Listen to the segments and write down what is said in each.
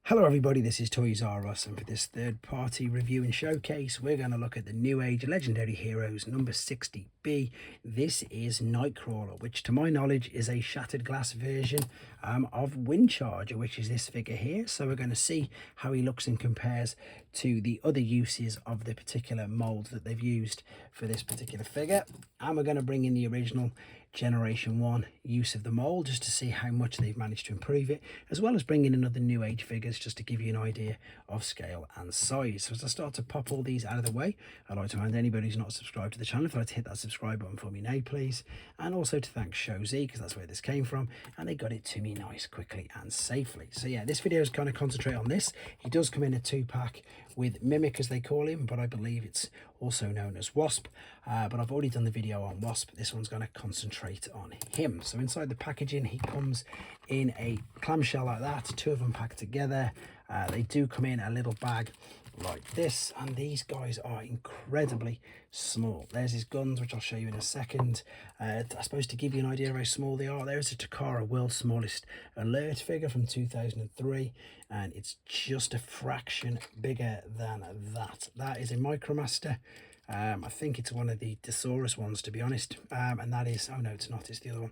Hello everybody, this is Toys R Us, and for this third party review and showcase we're going to look at the Newage Legendary Heroes number 60B. This is Nightcrawler, which to my knowledge is a shattered glass version of Windcharger, which is this figure here. So we're going to see how he looks and compares to the other uses of the particular mould that they've used for this particular figure. And we're going to bring in the original Generation 1 use of the mould just to see how much they've managed to improve it, as well as bringing in other Newage figures just to give you an idea of scale and size. So as I start to pop all these out of the way, I'd like to remind anybody who's not subscribed to the channel, if I'd like to hit that subscribe button for me now please, and also to thank Show Z, because that's where this came from, and they got it to me nice, quickly and safely. So yeah, this video is kind of concentrate on this. He does come in a 2-pack with Mimic, as they call him, but I believe it's also known as Wasp, but I've already done the video on Wasp. This one's going to concentrate on him. So inside the packaging he comes in a clamshell like that, 2 of them packed together. They do come in a little bag like this, and these guys are incredibly small. There's his guns, which I'll show you in a second. I suppose to give you an idea of how small they are, there's a Takara World's Smallest Alert figure from 2003, and it's just a fraction bigger than that. That is a Micromaster. I think it's one of the Thesaurus ones, to be honest, and that is, oh no, it's not, it's the other one.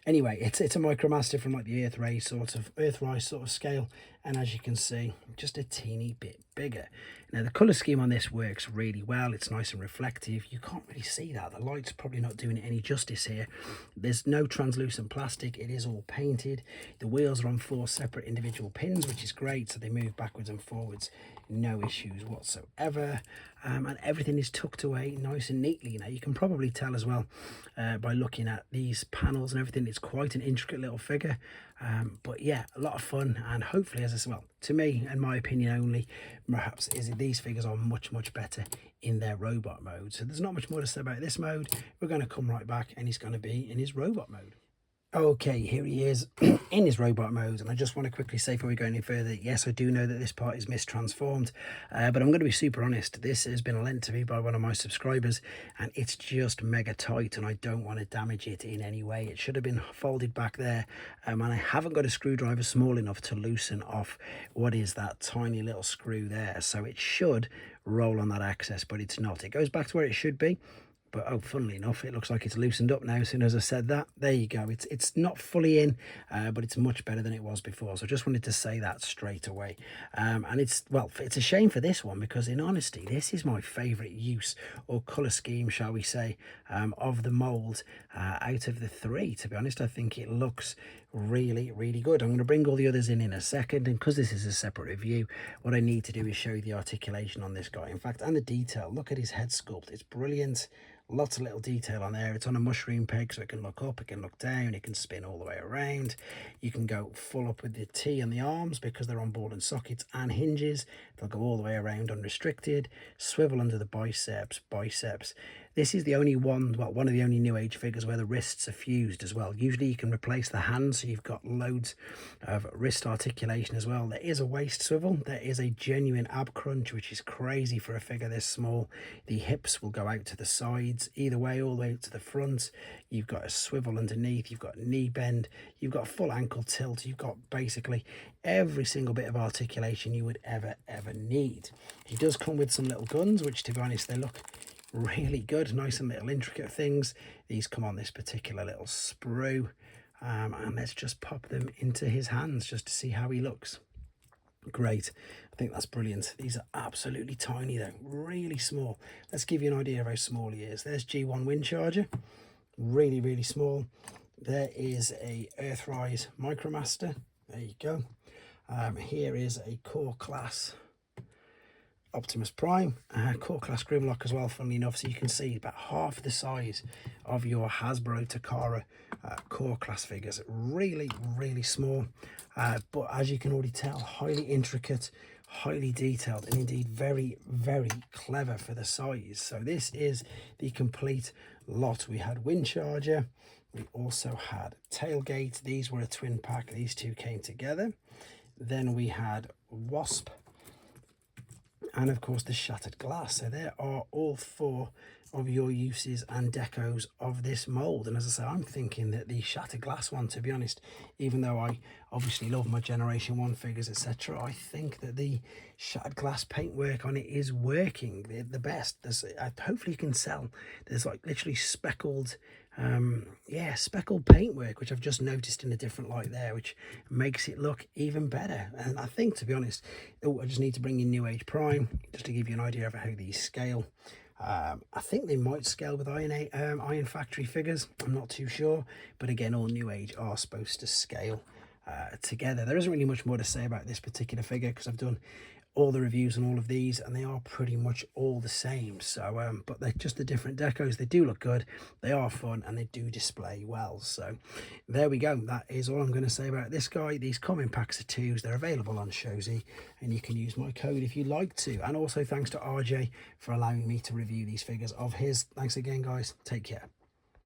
Anyway, it's a Micromaster from like the Earthrise sort of scale, and as you can see, just a teeny bit bigger. Now the colour scheme on this works really well. It's nice and reflective. You can't really see that, the light's probably not doing it any justice here. There's no translucent plastic, it is all painted. The wheels are on 4 separate individual pins, which is great, so they move backwards and forwards, no issues whatsoever. And everything is tucked away nice and neatly. Now you can probably tell as well by looking at these panels and everything, it's quite an intricate little figure, but yeah, a lot of fun. And hopefully, as I said, well, to me and my opinion only, perhaps, is that these figures are much better in their robot mode. So there's not much more to say about this mode. We're going to come right back and he's going to be in his robot mode. Okay, here he is in his robot mode, and I just want to quickly say before we go any further, yes, I do know that this part is mistransformed, but I'm going to be super honest. This has been lent to me by one of my subscribers, and it's just mega tight, and I don't want to damage it in any way. It should have been folded back there, and I haven't got a screwdriver small enough to loosen off what is that tiny little screw there, so it should roll on that access, but it's not. It goes back to where it should be. But oh, funnily enough, it looks like it's loosened up now as soon as I said that. There you go. It's not fully in, but it's much better than it was before. So I just wanted to say that straight away. And it's a shame for this one, because in honesty, this is my favourite use or colour scheme, shall we say, of the mould out of the 3. To be honest, I think it looks really good. I'm going to bring all the others in a second, and because this is a separate review, what I need to do is show you the articulation on this guy, in fact, and the detail. Look at his head sculpt, it's brilliant. Lots of little detail on there. It's on a mushroom peg, so it can look up, it can look down, it can spin all the way around. You can go full up with the T on the arms because they're on ball and sockets and hinges. They'll go all the way around unrestricted. Swivel under the biceps. This is the only one, well, one of the only Newage figures where the wrists are fused as well. Usually you can replace the hands, so you've got loads of wrist articulation as well. There is a waist swivel. There is a genuine ab crunch, which is crazy for a figure this small. The hips will go out to the sides, either way, all the way to the front. You've got a swivel underneath, you've got knee bend, you've got full ankle tilt, you've got basically every single bit of articulation you would ever need. He does come with some little guns, which, to be honest, they look really good, nice and little intricate things. These come on this particular little sprue, and let's just pop them into his hands just to see how he looks. Great, I think that's brilliant. These are absolutely tiny though, really small. Let's give you an idea of how small he is. There's G1 Windcharger, really small. There is a Earthrise Micromaster, there you go. Here is a core class Optimus Prime, core class Grimlock as well, funnily enough, so you can see about half the size of your Hasbro Takara core class figures. Really small, but as you can already tell, highly intricate, highly detailed, and indeed very clever for the size. So this is the complete lot. We had Windcharger, we also had Tailgate. These were a twin pack, these two came together. Then we had Wasp, and of course the shattered glass. So there are all 4 of your uses and decos of this mold. And as I say, I'm thinking that the shattered glass one, to be honest, even though I obviously love my Generation 1 figures, etc., I think that the shattered glass paintwork on it is working the best. There's hopefully you can tell there's like literally speckled speckled paintwork, which I've just noticed in a different light there, which makes it look even better. And I think, to be honest, I just need to bring in Newage Prime just to give you an idea of how these scale. I think they might scale with Iron Factory figures. I'm not too sure, but again, all Newage are supposed to scale together. There isn't really much more to say about this particular figure because I've done all the reviews on all of these and they are pretty much all the same. So but they're just the different decos. They do look good, they are fun, and they do display well. So there we go. That is all I'm going to say about this guy. These come in packs of 2s. They're available on Shozy, and you can use my code if you'd like to. And also thanks to RJ for allowing me to review these figures of his. Thanks again, guys. Take care.